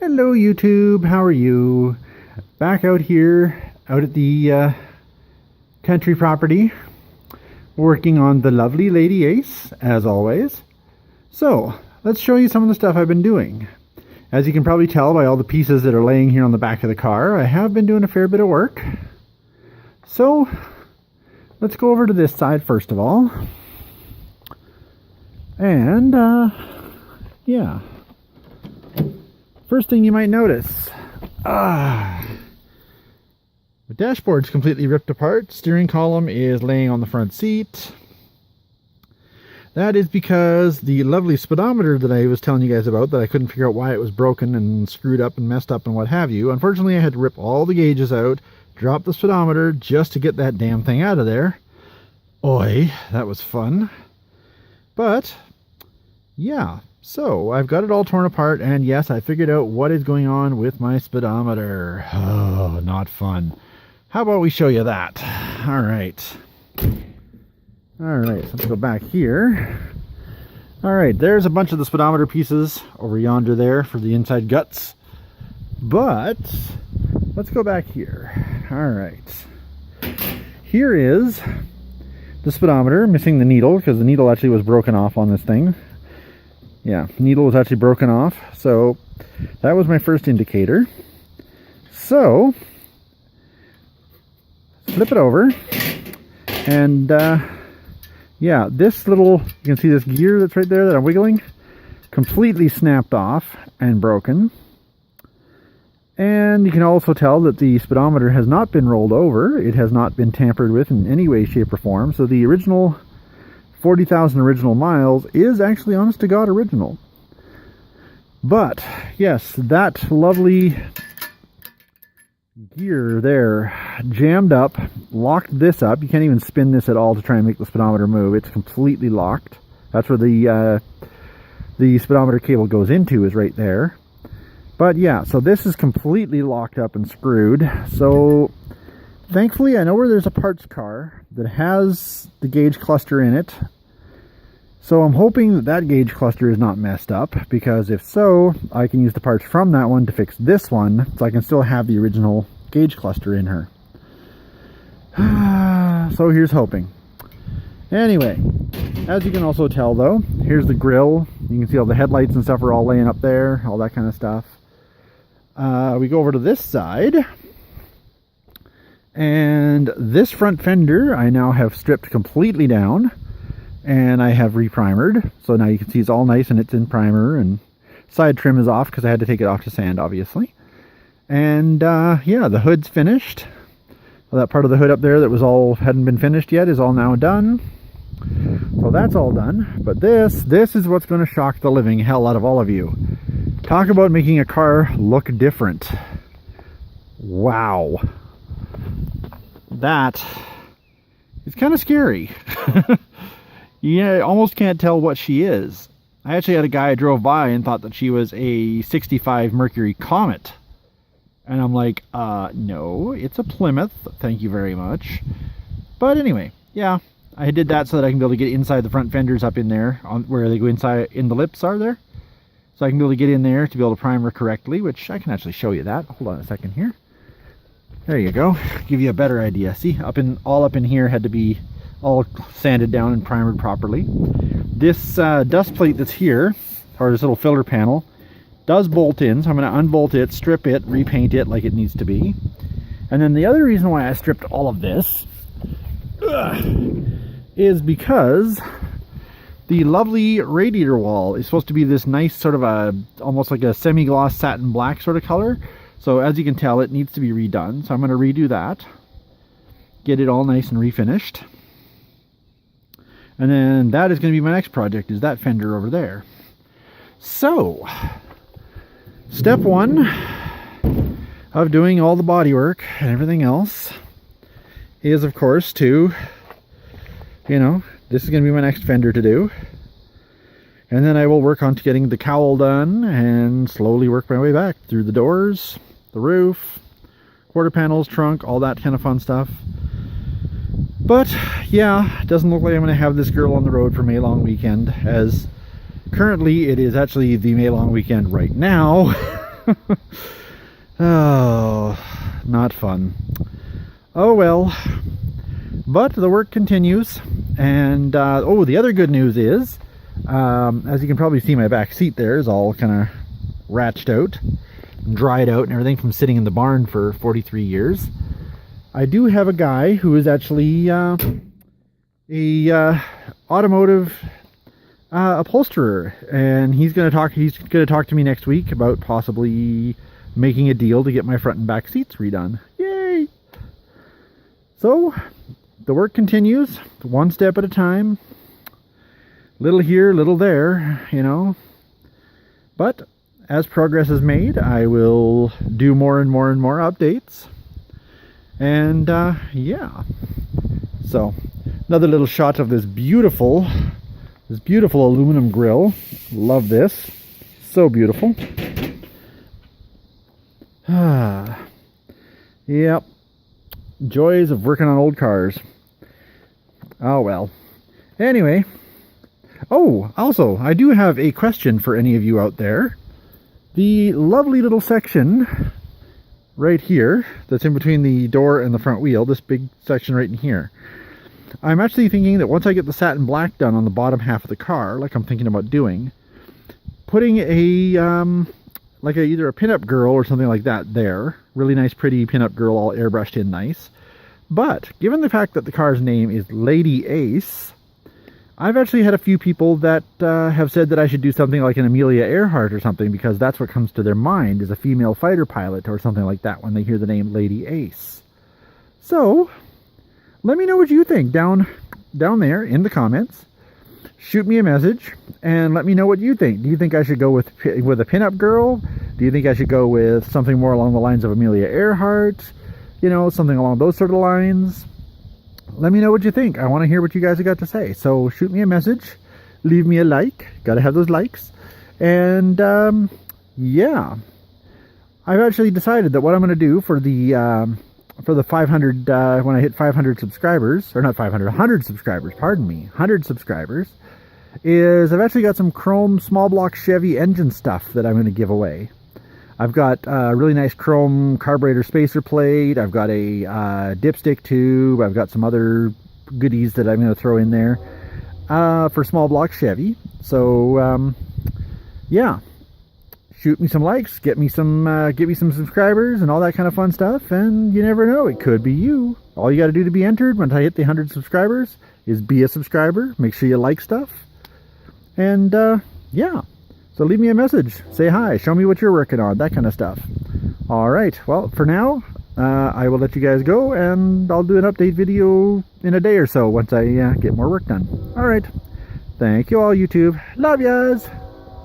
Hello YouTube, how are you? Back out here, out at the country property, working on the lovely Lady Ace, as always. So, let's show you some of the stuff I've been doing. As you can probably tell by all the pieces that are laying here on the back of the car, I have been doing a fair bit of work. So, let's go over to this side first of all. And, yeah. First thing you might notice, the dashboard's completely ripped apart. Steering column is laying on the front seat. That is because the lovely speedometer that I was telling you guys about, that I couldn't figure out why it was broken and screwed up and messed up and what have you. Unfortunately, I had to rip all the gauges out, drop the speedometer just to get that damn thing out of there. Oi, that was fun. But, yeah. So, I've got it all torn apart, and yes, I figured out what is going on with my speedometer. Oh, not fun. How about we show you that? Alright. Alright, so let's go back here. Alright, there's a bunch of the speedometer pieces over yonder there for the inside guts. But, let's go back here. Alright. Here is the speedometer, missing the needle, because the needle actually was broken off on this thing. Yeah, needle was actually broken off, so that was my first indicator. So, flip it over, and yeah, this little, you can see this gear that's right there that I'm wiggling, completely snapped off and broken. And you can also tell that the speedometer has not been rolled over. It has not been tampered with in any way, shape, or form. So the original 40,000 original miles is actually honest to God original. But yes, that lovely gear there jammed up, locked this up. You can't even spin this at all to try and make the speedometer move. It's completely locked. That's where the speedometer cable goes into, is right there. But yeah, so this is completely locked up and screwed. So thankfully, I know where there's a parts car that has the gauge cluster in it. So I'm hoping that that gauge cluster is not messed up, because if so, I can use the parts from that one to fix this one, so I can still have the original gauge cluster in her. So here's hoping. Anyway, as you can also tell though, here's the grille. You can see all the headlights and stuff are all laying up there, all that kind of stuff. We go over to this side. And this front fender I now have stripped completely down, and I have reprimered. So now you can see it's all nice and it's in primer, and side trim is off because I had to take it off to sand, obviously. And yeah, the hood's finished. Well, that part of the hood up there that was all hadn't been finished yet is all now done. So that's all done. But this is what's going to shock the living hell out of all of you. Talk about making a car look different. Wow. That is kind of scary. Yeah, I almost can't tell what she is. I actually had a guy I drove by and thought that she was a 65 Mercury Comet. And I'm like, no, it's a Plymouth. Thank you very much. But anyway, yeah, I did that so that I can be able to get inside the front fenders up in there, where they go inside, in the lips are there. So I can be able to get in there to be able to primer correctly, which I can actually show you that. Hold on a second here. There you go. Give you a better idea. See, all up in here had to be all sanded down and primered properly. This dust plate that's here, or this little filler panel, does bolt in. So I'm going to unbolt it, strip it, repaint it like it needs to be. And then the other reason why I stripped all of this is because the lovely radiator wall is supposed to be this nice sort of almost like a semi-gloss satin black sort of color. So as you can tell, it needs to be redone. So I'm going to redo that, get it all nice and refinished. And then that is going to be my next project, is that fender over there. So, step one of doing all the bodywork and everything else is, of course, to, you know, this is going to be my next fender to do. And then I will work on to getting the cowl done and slowly work my way back through the doors, the roof, quarter panels, trunk, all that kind of fun stuff. But yeah, it doesn't look like I'm going to have this girl on the road for May long weekend, as currently it is actually the May long weekend right now. Oh, not fun. Oh well. But the work continues. And, oh, the other good news is, as you can probably see, my back seat there is all kind of ratched out, and dried out and everything from sitting in the barn for 43 years. I do have a guy who is actually a automotive upholsterer, and he's going to talk to me next week about possibly making a deal to get my front and back seats redone. Yay! So the work continues, one step at a time. Little here, little there, you know. But as progress is made, I will do more and more and more updates. And yeah. So another little shot of this beautiful aluminum grill. Love this. So beautiful. Yep. Joys of working on old cars. Oh well. Anyway. Oh, also, I do have a question for any of you out there. The lovely little section right here, that's in between the door and the front wheel, this big section right in here. I'm actually thinking that once I get the satin black done on the bottom half of the car, like I'm thinking about doing, putting a, either a pinup girl or something like that there. Really nice, pretty pinup girl, all airbrushed in nice. But, given the fact that the car's name is Lady Ace, I've actually had a few people that have said that I should do something like an Amelia Earhart or something, because that's what comes to their mind, is a female fighter pilot or something like that when they hear the name Lady Ace. So, let me know what you think down there in the comments. Shoot me a message and let me know what you think. Do you think I should go with a pinup girl? Do you think I should go with something more along the lines of Amelia Earhart? You know, something along those sort of lines. Let me know what you think. I want to hear what you guys have got to say. So shoot me a message. Leave me a like. Gotta have those likes. And, yeah. I've actually decided that what I'm going to do for the 500, when I hit 500 subscribers, or not 500, 100 subscribers, pardon me, 100 subscribers, is I've actually got some chrome small block Chevy engine stuff that I'm going to give away. I've got a really nice chrome carburetor spacer plate. I've got a dipstick tube. I've got some other goodies that I'm going to throw in there for small block Chevy. So, yeah. Shoot me some likes, get me some subscribers and all that kind of fun stuff, and you never know, it could be you. All you got to do to be entered when I hit the 100 subscribers is be a subscriber, make sure you like stuff, and yeah. So leave me a message, say hi, show me what you're working on, that kind of stuff. Alright, well, for now, I will let you guys go, and I'll do an update video in a day or so once I get more work done. Alright, thank you all, YouTube. Love yas!